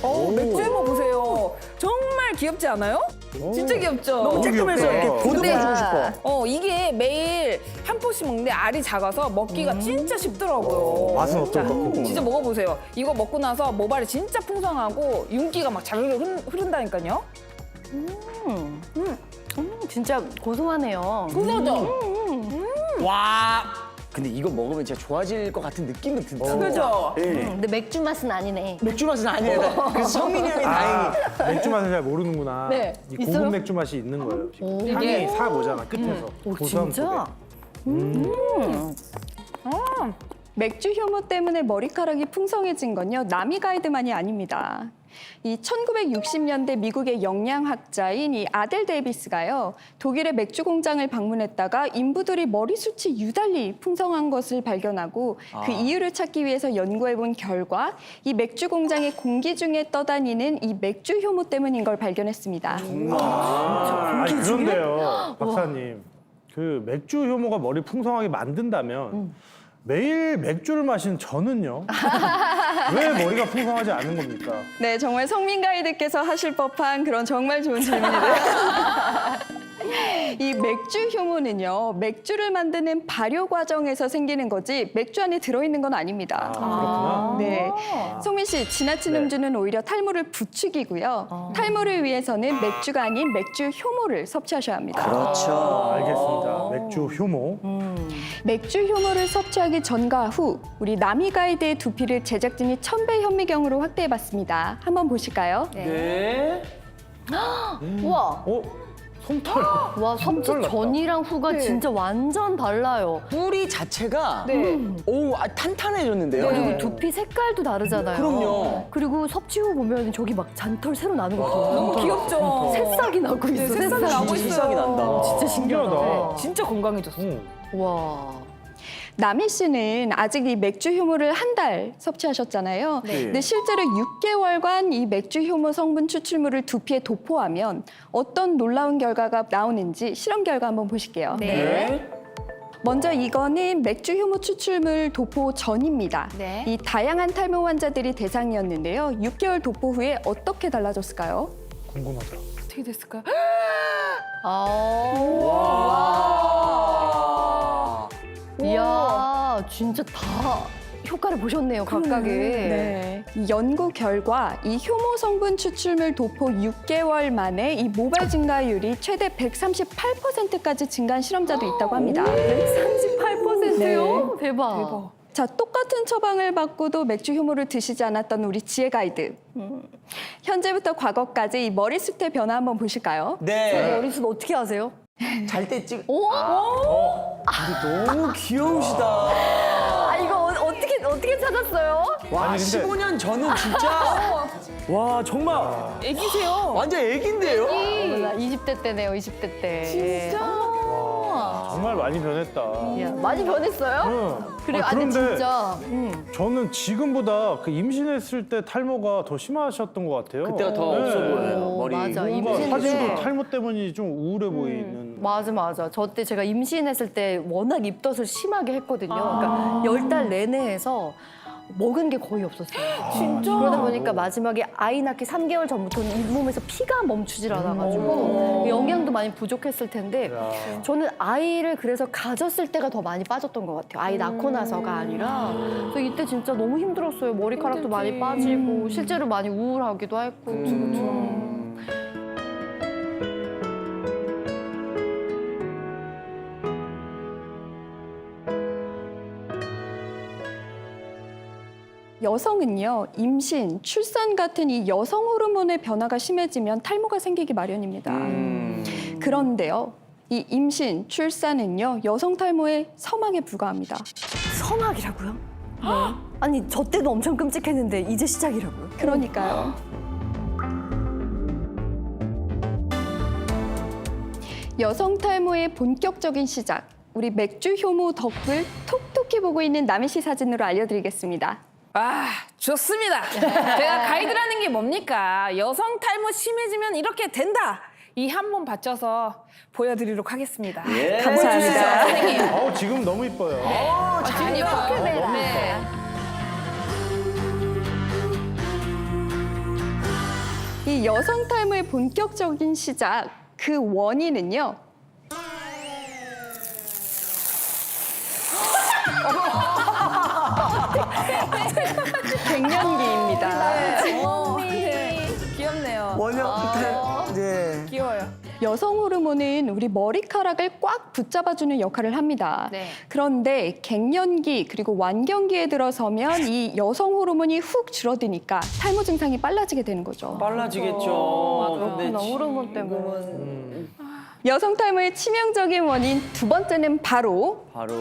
맥주 효모 보세요. 정말 귀엽지 않아요? 진짜 귀엽죠? 너무 쬐끔해서 이렇게 보듬어주고 싶어. 이게 매일 한 포씩 먹는데 알이 작아서 먹기가 진짜 쉽더라고요. 맛은 어떨까? 진짜 먹어보세요. 이거 먹고 나서 모발이 진짜 풍성하고 윤기가 막 자르르 흐른다니까요. 진짜 고소하네요. 고소하죠? 와. 근데 이거 먹으면 진짜 좋아질 것 같은 느낌이 든다. 그죠? 예. 근데 맥주 맛은 아니네. 맥주 맛은 아니에요. 그래서 성민이 형이 다행히. 맥주 맛을 잘 모르는구나. 네, 이 있어요? 고급 맥주 맛이 있는 거예요. 지금. 향이 이게- 싹 오잖아 끝에서. 고소함 진짜? 속에. 맥주 효모 때문에 머리카락이 풍성해진 건요, 나미 가이드만이 아닙니다. 이 1960년대 미국의 영양학자인 이 아델 데이비스가요, 독일의 맥주 공장을 방문했다가 인부들이 머리숱이 유달리 풍성한 것을 발견하고 그 이유를 찾기 위해서 연구해본 결과 이 맥주 공장의 공기 중에 떠다니는 이 맥주 효모 때문인 걸 발견했습니다. 아니 그런데요, 박사님. 그 맥주 효모가 머리 풍성하게 만든다면 매일 맥주를 마신 저는요? 왜 머리가 풍성하지 않은 겁니까? 네, 정말 성민 가이드께서 하실 법한 그런 정말 좋은 질문이네요. 이 맥주 효모는요, 맥주를 만드는 발효 과정에서 생기는 거지 맥주 안에 들어있는 건 아닙니다. 그렇구나. 네, 송민 씨, 지나친 음주는 오히려 탈모를 부추기고요. 탈모를 위해서는 맥주가 아닌 맥주 효모를 섭취하셔야 합니다. 그렇죠. 알겠습니다. 맥주 효모. 맥주 효모를 섭취하기 전과 후 우리 나미 가이드의 두피를 제작진이 천배 현미경으로 확대해봤습니다. 한번 보실까요? 네. 우와, 솜털. 와 섭취 솜털 같다. 전이랑 후가 네. 진짜 완전 달라요. 뿌리 자체가 네. 오, 탄탄해졌는데요. 그리고 두피 색깔도 다르잖아요. 그럼요. 그리고 섭취 후 보면 저기 막 잔털 새로 나는 거 보여요. 너무 귀엽죠? 새싹이 나고 있어. 새싹이 나고 있어요. 새싹이 난다. 진짜 신기하다. 신기하다. 진짜 건강해졌어. 와. 나미 씨는 아직 이 맥주 효모를 한 달 섭취하셨잖아요. 네. 근데 실제로 6개월간 이 맥주 효모 성분 추출물을 두피에 도포하면 어떤 놀라운 결과가 나오는지 실험 결과 한번 보실게요. 네. 먼저 이거는 맥주 효모 추출물 도포 전입니다. 네. 이 다양한 탈모 환자들이 대상이었는데요. 6개월 도포 후에 어떻게 달라졌을까요? 궁금하다. 어떻게 됐을까요? 이야, 진짜 다 효과를 보셨네요, 각각의. 네. 이 연구 결과 이 효모 성분 추출물 도포 6개월 만에 이 모발 증가율이 최대 138%까지 증가한 실험자도 있다고 합니다. 138%요? 대박. 자, 똑같은 처방을 받고도 맥주 효모를 드시지 않았던 우리 지혜 가이드. 현재부터 과거까지 이 머리숱의 변화 한번 보실까요? 네. 머리숱 어떻게 아세요? 잘 때 찍. 오? 근데 너무 귀여우시다. 아, 이거 어떻게 찾았어요? 와, 아니, 근데- 15년 전은 진짜. 와, 정말. 애기세요. 완전 애기인데요? 나 20대 때네요, 20대 때. 진짜? 정말 많이 변했다. 야, 많이 변했어요? 응. 그래, 아, 아니 그런데 진짜. 저는 지금보다 그 임신했을 때 탈모가 더 심하셨던 것 같아요. 그때가 더 없어 보여요, 오, 머리. 맞아. 뭔가 임신 사진도 때. 탈모 때문이 좀 우울해 보이는. 맞아. 저 때 제가 임신했을 때 워낙 입덧을 심하게 했거든요. 그러니까 10달 내내 해서 먹은 게 거의 없었어요. 진짜? 그러다 보니까 마지막에 아이 낳기 3개월 전부터는 잇몸에서 피가 멈추질 않아가지고 영양도 많이 부족했을 텐데 야. 저는 아이를 그래서 가졌을 때가 더 많이 빠졌던 것 같아요. 아이 낳고 나서가 아니라. 그래서 이때 진짜 너무 힘들었어요. 머리카락도 많이 빠지고 실제로 많이 우울하기도 했고. 여성은요, 임신, 출산 같은 이 여성 호르몬의 변화가 심해지면 탈모가 생기기 마련입니다. 그런데요, 이 임신, 출산은요, 여성 탈모의 서막에 불과합니다. 성악이라고요? 네. 아니 저 때도 엄청 끔찍했는데 이제 시작이라고요? 그러니까요. 여성 탈모의 본격적인 시작, 우리 맥주 효모 덕을 톡톡히 보고 있는 남희 씨 사진으로 알려드리겠습니다. 아, 좋습니다. 제가 가이드라는 게 뭡니까? 여성 탈모 심해지면 이렇게 된다. 이 한 번 받쳐서 보여드리도록 하겠습니다. 예. 감사합니다. 선생님. 지금 너무 이뻐요. 잘 예뻐요. 네. 이 여성 탈모의 본격적인 시작, 그 원인은요. 갱년기입니다. 귀엽네요. 원형 네. 귀여워요. 여성 호르몬은 우리 머리카락을 꽉 붙잡아주는 역할을 합니다. 네. 그런데 갱년기 그리고 완경기에 들어서면 이 여성 호르몬이 훅 줄어드니까 탈모 증상이 빨라지게 되는 거죠. 빨라지겠죠. 근데 그렇구나, 호르몬 때문에. 지금은 여성 탈모의 치명적인 원인 두 번째는 바로 바로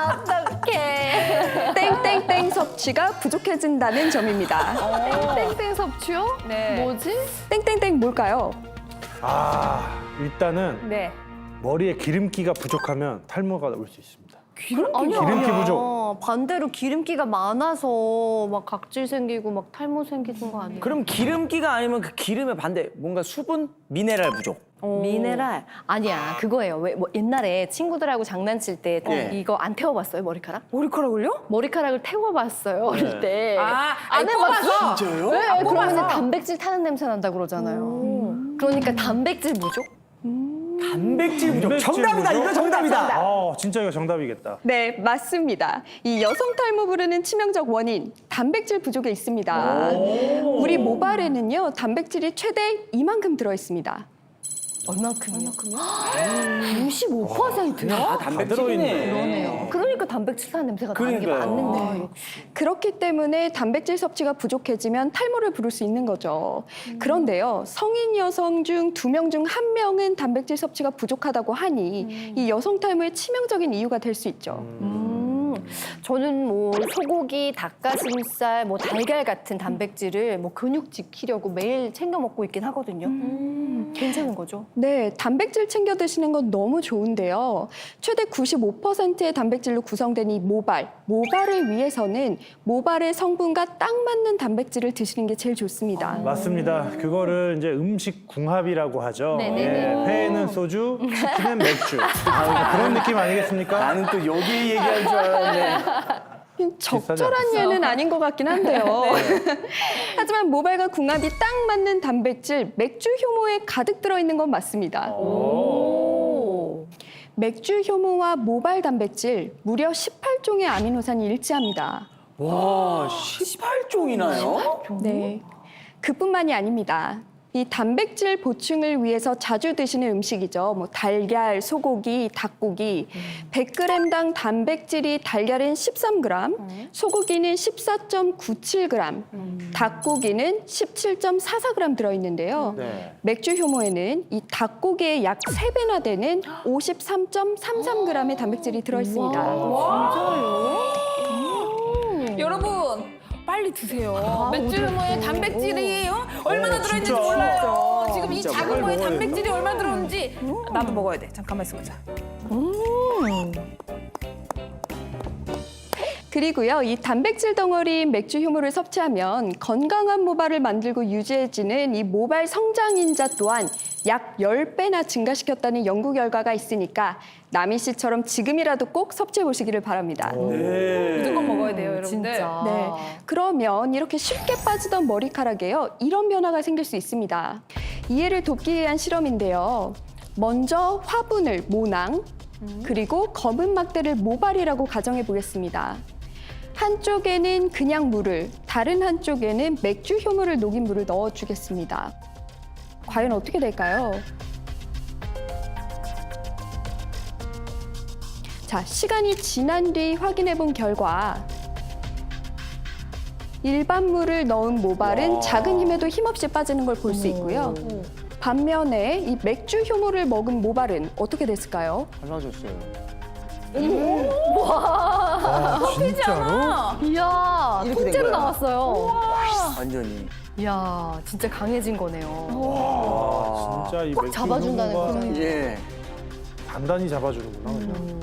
어떡해. 땡땡땡 섭취가 부족해진다는 점입니다. 땡땡 섭취요? 네. 뭐지? 땡땡땡 뭘까요? 일단은 네. 머리에 기름기가 부족하면 탈모가 올 수 있습니다. 아니야. 기름기 부족. 반대로 기름기가 많아서 막 각질 생기고 막 탈모 생기는 거 아니에요? 그럼 기름기가 아니면 그 기름의 반대 뭔가 수분 미네랄 부족. 미네랄 아니야 그거예요. 왜 뭐 옛날에 친구들하고 장난칠 때 네. 이거 안 태워봤어요 머리카락? 머리카락을요? 머리카락을 태워봤어요 어릴 때. 아, 안 아니, 해봤어? 뽑아서? 진짜요? 네, 그러면 뽑아서? 단백질 타는 냄새 난다 그러잖아요. 그러니까 단백질 부족? 단백질 부족. 단백질 정답이다. 부족? 이거 정답이다. 진짜 이거 정답이겠다. 네, 맞습니다. 이 여성 탈모 부르는 치명적 원인, 단백질 부족에 있습니다. 우리 모발에는요, 단백질이 최대 이만큼 들어 있습니다. 얼마큼이요? 65%요? 아, 단백질이네. 그러네요. 그러니까 단백질 타는 냄새가 나는 게 그러니까요. 맞는데. 그렇기 때문에 단백질 섭취가 부족해지면 탈모를 부를 수 있는 거죠. 그런데요, 성인 여성 중 2명 중 1명은 단백질 섭취가 부족하다고 하니 이 여성 탈모의 치명적인 이유가 될 수 있죠. 저는 뭐 소고기, 닭가슴살, 뭐 달걀 같은 단백질을 뭐 근육 지키려고 매일 챙겨 먹고 있긴 하거든요. 괜찮은 거죠? 네, 단백질 챙겨 드시는 건 너무 좋은데요. 최대 95%의 단백질로 구성된 이 모발을 위해서는 모발의 성분과 딱 맞는 단백질을 드시는 게 제일 좋습니다. 맞습니다. 그거를 이제 음식 궁합이라고 하죠. 네네네. 회에는 소주, 치킨은 맥주. 그런 느낌 아니겠습니까? 나는 또 여기 얘기할 줄 알았네. 적절한 예는 아닌 것 같긴 한데요. 하지만 모발과 궁합이 딱 맞는 단백질, 맥주 효모에 가득 들어있는 건 맞습니다. 맥주 효모와 모발 단백질 무려 18종의 아미노산이 일치합니다. 와, 18종이나요? 네. 그뿐만이 아닙니다. 이 단백질 보충을 위해서 자주 드시는 음식이죠. 뭐 달걀, 소고기, 닭고기. 100g당 단백질이 달걀은 13g, 소고기는 14.97g, 닭고기는 17.44g 들어있는데요. 네. 맥주 효모에는 이 닭고기의 약 3배나 되는 53.33g의 단백질이 들어있습니다. 여러분 빨리 드세요. 맥주 효모에 단백질이 얼마나 들어있는지 진짜. 몰라요. 지금 이 진짜 작은 빨리 거에 먹어야 단백질이 얼마나 들어있는지 나도 먹어야 돼. 잠깐만 있어보자. 그리고요, 이 단백질 덩어리인 맥주 효모를 섭취하면 건강한 모발을 만들고 유지해지는 이 모발 성장인자 또한 약 10배나 증가시켰다는 연구 결과가 있으니까 나미 씨처럼 지금이라도 꼭 섭취해 보시기를 바랍니다. 무조건 먹어야 돼요, 여러분들. 진짜. 네. 그러면 이렇게 쉽게 빠지던 머리카락에요, 이런 변화가 생길 수 있습니다. 이해를 돕기 위한 실험인데요. 먼저 화분을 모낭, 그리고 검은 막대를 모발이라고 가정해 보겠습니다. 한쪽에는 그냥 물을, 다른 한쪽에는 맥주 효모를 녹인 물을 넣어주겠습니다. 과연 어떻게 될까요? 자, 시간이 지난 뒤 확인해 본 결과 일반 물을 넣은 모발은 작은 힘에도 힘없이 빠지는 걸 볼 수 있고요. 반면에 이 맥주 효모를 먹은 모발은 어떻게 됐을까요? 달라졌어요. 진짜로? 이야, 이렇게 된 통째로 거야. 나왔어요. 완전히. 이야, 진짜 강해진 거네요. 와, 진짜 이 꽉 맥주 잡아준다는 효모가 거잖아요. 예. 단단히 잡아주는구나. 그냥.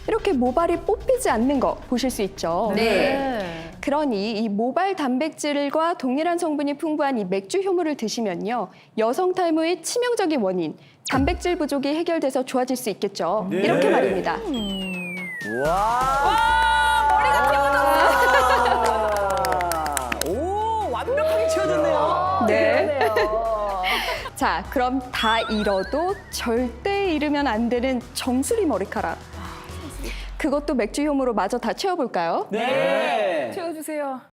이렇게 모발이 뽑히지 않는 거 보실 수 있죠. 네. 그러니 이 모발 단백질과 동일한 성분이 풍부한 이 맥주 효모를 드시면요, 여성 탈모의 치명적인 원인, 단백질 부족이 해결돼서 좋아질 수 있겠죠. 네. 이렇게 말입니다. 와. 머리가 완벽하게 채워졌네요. 네. 자, 그럼 다 잃어도 절대 잃으면 안 되는 정수리 머리카락. 그것도 맥주 효모로 마저 다 채워볼까요? 네. 채워주세요.